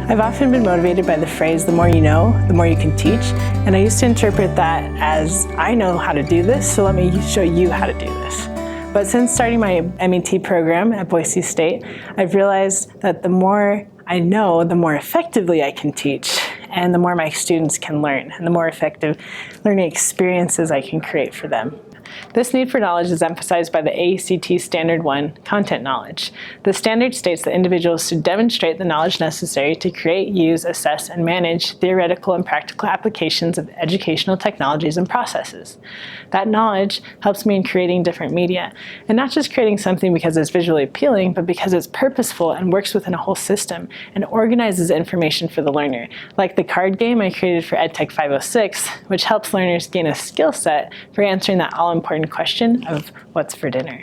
I've often been motivated by the phrase, the more you know, the more you can teach, and I used to interpret that as, I know how to do this, so let me show you how to do this. But since starting my MET program at Boise State, I've realized that the more I know, the more effectively I can teach, and the more my students can learn, and the more effective learning experiences I can create for them. This need for knowledge is emphasized by the AECT Standard 1, Content Knowledge. The standard states that individuals should demonstrate the knowledge necessary to create, use, assess, and manage theoretical and practical applications of educational technologies and processes. That knowledge helps me in creating different media, and not just creating something because it's visually appealing, but because it's purposeful and works within a whole system and organizes information for the learner, like the card game I created for EdTech 506, which helps learners gain a skill set for answering that all-important question of what's for dinner.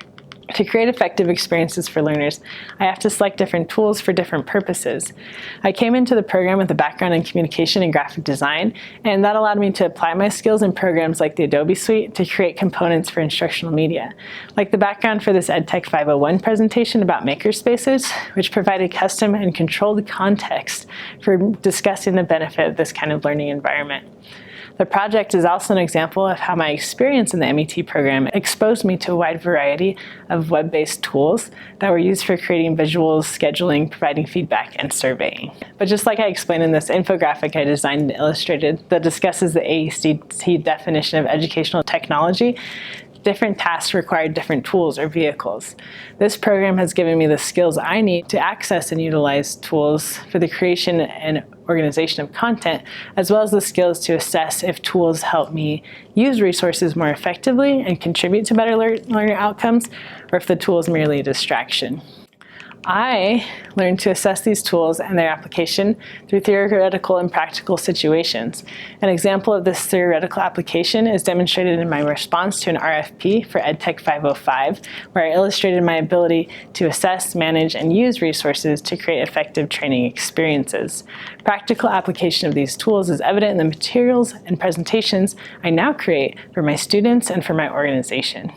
To create effective experiences for learners, I have to select different tools for different purposes. I came into the program with a background in communication and graphic design, and that allowed me to apply my skills in programs like the Adobe Suite to create components for instructional media, like the background for this EdTech 501 presentation about makerspaces, which provided custom and controlled context for discussing the benefit of this kind of learning environment. The project is also an example of how my experience in the MET program exposed me to a wide variety of web-based tools that were used for creating visuals, scheduling, providing feedback, and surveying. But just like I explained in this infographic I designed and illustrated that discusses the AECT definition of educational technology, different tasks require different tools or vehicles. This program has given me the skills I need to access and utilize tools for the creation and organization of content, as well as the skills to assess if tools help me use resources more effectively and contribute to better learner outcomes, or if the tool is merely a distraction. I learned to assess these tools and their application through theoretical and practical situations. An example of this theoretical application is demonstrated in my response to an RFP for EdTech 505, where I illustrated my ability to assess, manage, and use resources to create effective training experiences. Practical application of these tools is evident in the materials and presentations I now create for my students and for my organization.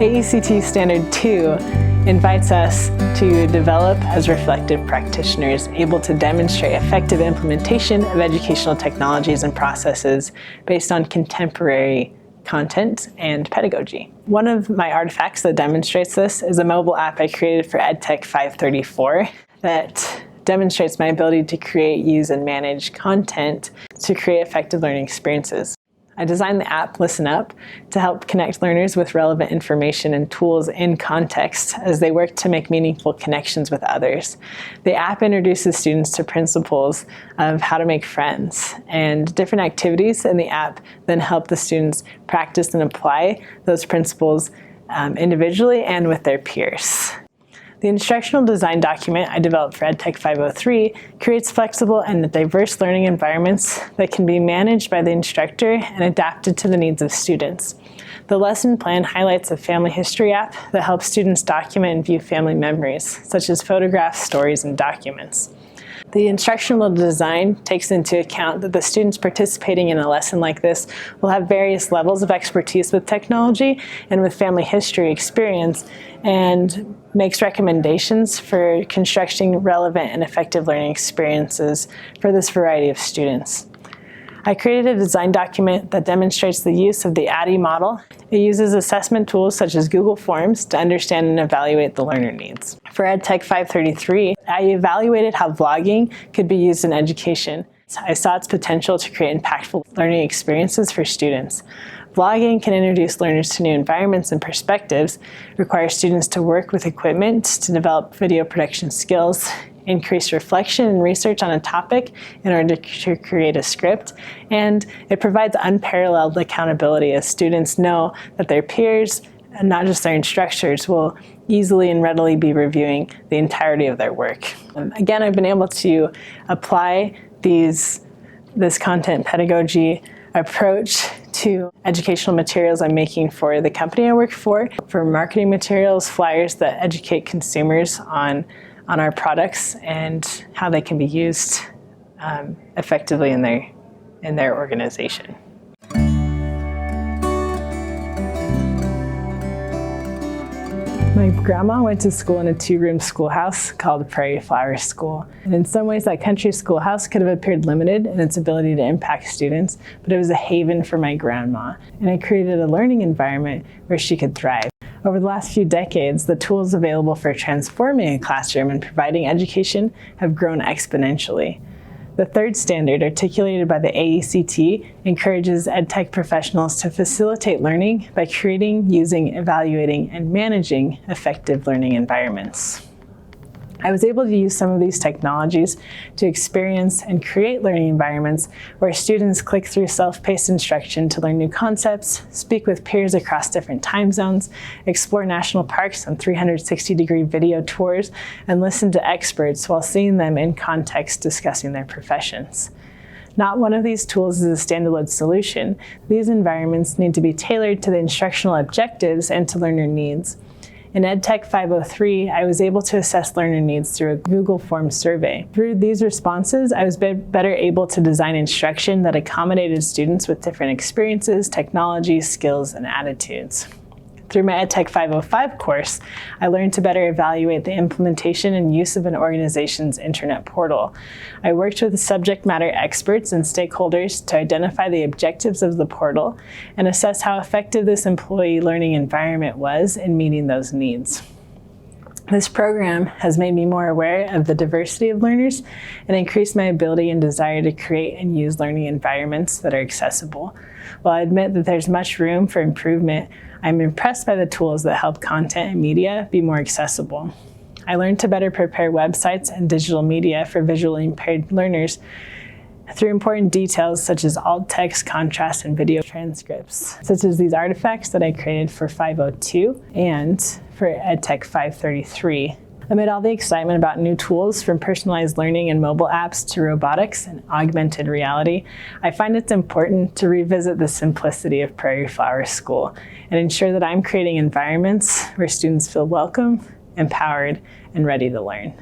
AECT Standard 2 invites us to develop as reflective practitioners able to demonstrate effective implementation of educational technologies and processes based on contemporary content and pedagogy. One of my artifacts that demonstrates this is a mobile app I created for EdTech 534 that demonstrates my ability to create, use, and manage content to create effective learning experiences. I designed the app Listen Up to help connect learners with relevant information and tools in context as they work to make meaningful connections with others. The app introduces students to principles of how to make friends, and different activities in the app then help the students practice and apply those principles individually and with their peers. The instructional design document I developed for EdTech 503 creates flexible and diverse learning environments that can be managed by the instructor and adapted to the needs of students. The lesson plan highlights a family history app that helps students document and view family memories, such as photographs, stories, and documents. The instructional design takes into account that the students participating in a lesson like this will have various levels of expertise with technology and with family history experience, and makes recommendations for constructing relevant and effective learning experiences for this variety of students. I created a design document that demonstrates the use of the ADDIE model. It uses assessment tools such as Google Forms to understand and evaluate the learner needs. For EdTech 533, I evaluated how vlogging could be used in education. I saw its potential to create impactful learning experiences for students. Vlogging can introduce learners to new environments and perspectives, require students to work with equipment to develop video production skills, increase reflection and research on a topic in order to create a script, and it provides unparalleled accountability as students know that their peers, and not just their instructors, will easily and readily be reviewing the entirety of their work. Again, I've been able to apply this content pedagogy approach to educational materials I'm making for the company I work for marketing materials, flyers that educate consumers on our products and how they can be used effectively in their organization. My grandma went to school in a 2-room schoolhouse called Prairie Flower School. And in some ways, that country schoolhouse could have appeared limited in its ability to impact students, but it was a haven for my grandma. And it created a learning environment where she could thrive. Over the last few decades, the tools available for transforming a classroom and providing education have grown exponentially. The third standard, articulated by the AECT, encourages EdTech professionals to facilitate learning by creating, using, evaluating, and managing effective learning environments. I was able to use some of these technologies to experience and create learning environments where students click through self-paced instruction to learn new concepts, speak with peers across different time zones, explore national parks on 360-degree video tours, and listen to experts while seeing them in context discussing their professions. Not one of these tools is a standalone solution. These environments need to be tailored to the instructional objectives and to learner needs. In EdTech 503, I was able to assess learner needs through a Google Forms survey. Through these responses, I was better able to design instruction that accommodated students with different experiences, technologies, skills, and attitudes. Through my EdTech 505 course, I learned to better evaluate the implementation and use of an organization's internet portal. I worked with subject matter experts and stakeholders to identify the objectives of the portal and assess how effective this employee learning environment was in meeting those needs. This program has made me more aware of the diversity of learners and increased my ability and desire to create and use learning environments that are accessible. While I admit that there's much room for improvement, I'm impressed by the tools that help content and media be more accessible. I learned to better prepare websites and digital media for visually impaired learners through important details such as alt text, contrast, and video transcripts, such as these artifacts that I created for 502 and for EdTech 533. Amid all the excitement about new tools from personalized learning and mobile apps to robotics and augmented reality, I find it's important to revisit the simplicity of Prairie Flower School and ensure that I'm creating environments where students feel welcome, empowered, and ready to learn.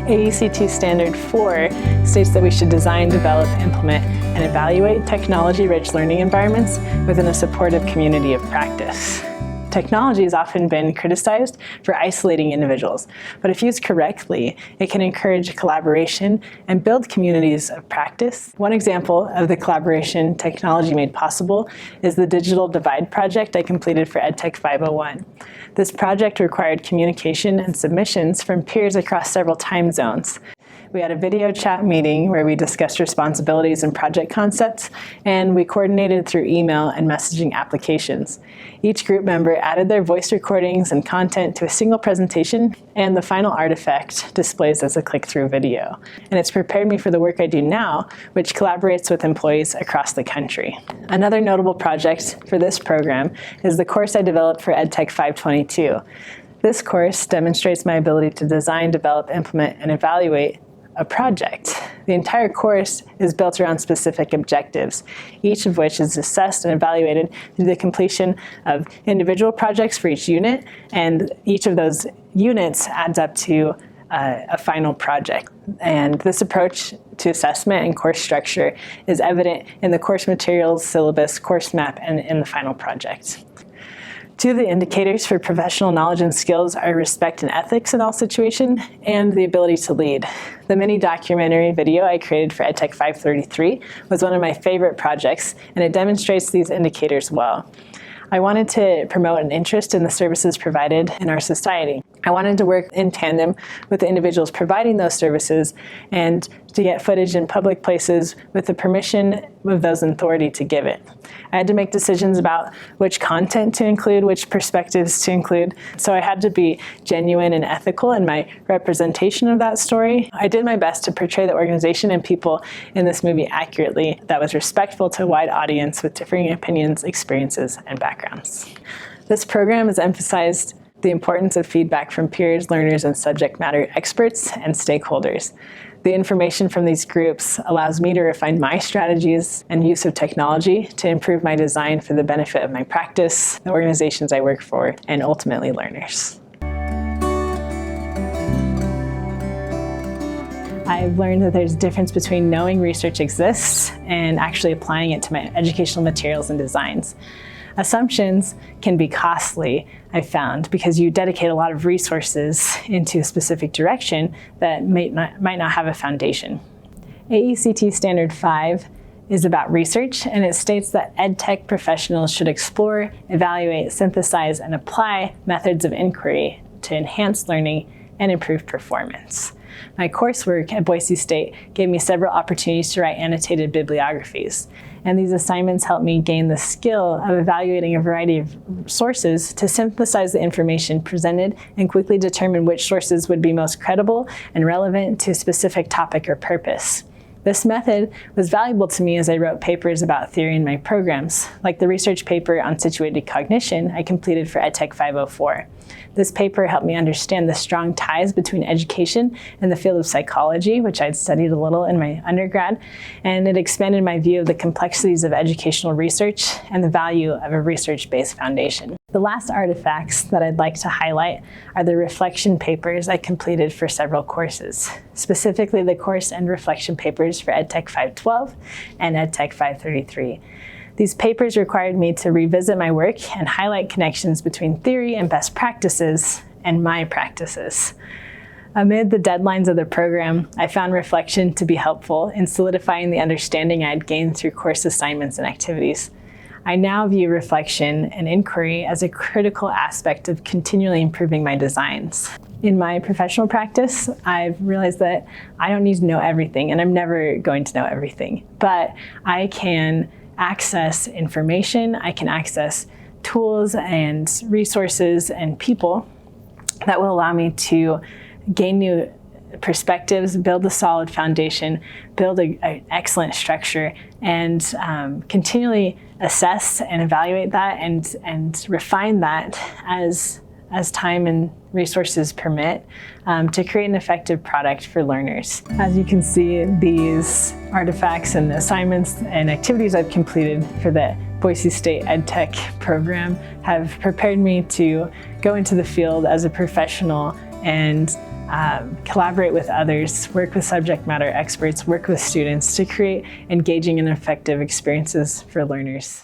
AECT Standard 4 states that we should design, develop, implement, and evaluate technology-rich learning environments within a supportive community of practice. Technology has often been criticized for isolating individuals, but if used correctly, it can encourage collaboration and build communities of practice. One example of the collaboration technology made possible is the Digital Divide project I completed for EdTech 501. This project required communication and submissions from peers across several time zones. We had a video chat meeting where we discussed responsibilities and project concepts, and we coordinated through email and messaging applications. Each group member added their voice recordings and content to a single presentation, and the final artifact displays as a click-through video. And it's prepared me for the work I do now, which collaborates with employees across the country. Another notable project for this program is the course I developed for EdTech 522. This course demonstrates my ability to design, develop, implement, and evaluate a project. The entire course is built around specific objectives, each of which is assessed and evaluated through the completion of individual projects for each unit, and each of those units adds up to a final project. And this approach to assessment and course structure is evident in the course materials, syllabus, course map, and in the final project. Two of the indicators for professional knowledge and skills are respect and ethics in all situations, and the ability to lead. The mini documentary video I created for EdTech 533 was one of my favorite projects, and it demonstrates these indicators well. I wanted to promote an interest in the services provided in our society. I wanted to work in tandem with the individuals providing those services and to get footage in public places with the permission of those in authority to give it. I had to make decisions about which content to include, which perspectives to include, so I had to be genuine and ethical in my representation of that story. I did my best to portray the organization and people in this movie accurately that was respectful to a wide audience with differing opinions, experiences, and backgrounds. This program has emphasized the importance of feedback from peers, learners, and subject matter experts and stakeholders. The information from these groups allows me to refine my strategies and use of technology to improve my design for the benefit of my practice, the organizations I work for, and ultimately learners. I've learned that there's a difference between knowing research exists and actually applying it to my educational materials and designs. Assumptions can be costly, I found, because you dedicate a lot of resources into a specific direction that might not have a foundation. AECT Standard 5 is about research, and it states that EdTech professionals should explore, evaluate, synthesize, and apply methods of inquiry to enhance learning and improve performance. My coursework at Boise State gave me several opportunities to write annotated bibliographies, and these assignments helped me gain the skill of evaluating a variety of sources to synthesize the information presented and quickly determine which sources would be most credible and relevant to a specific topic or purpose. This method was valuable to me as I wrote papers about theory in my programs, like the research paper on situated cognition I completed for EdTech 504. This paper helped me understand the strong ties between education and the field of psychology, which I'd studied a little in my undergrad, and it expanded my view of the complexities of educational research and the value of a research-based foundation. The last artifacts that I'd like to highlight are the reflection papers I completed for several courses, specifically the course and reflection papers for EdTech 512 and EdTech 533. These papers required me to revisit my work and highlight connections between theory and best practices and my practices. Amid the deadlines of the program, I found reflection to be helpful in solidifying the understanding I had gained through course assignments and activities. I now view reflection and inquiry as a critical aspect of continually improving my designs. In my professional practice, I've realized that I don't need to know everything, and I'm never going to know everything, but I can access information, I can access tools and resources and people that will allow me to gain new perspectives, build a solid foundation, build an excellent structure, and continually assess and evaluate that and refine that as time and resources permit to create an effective product for learners. As you can see, these artifacts and assignments and activities I've completed for the Boise State EdTech program have prepared me to go into the field as a professional and collaborate with others, work with subject matter experts, work with students to create engaging and effective experiences for learners.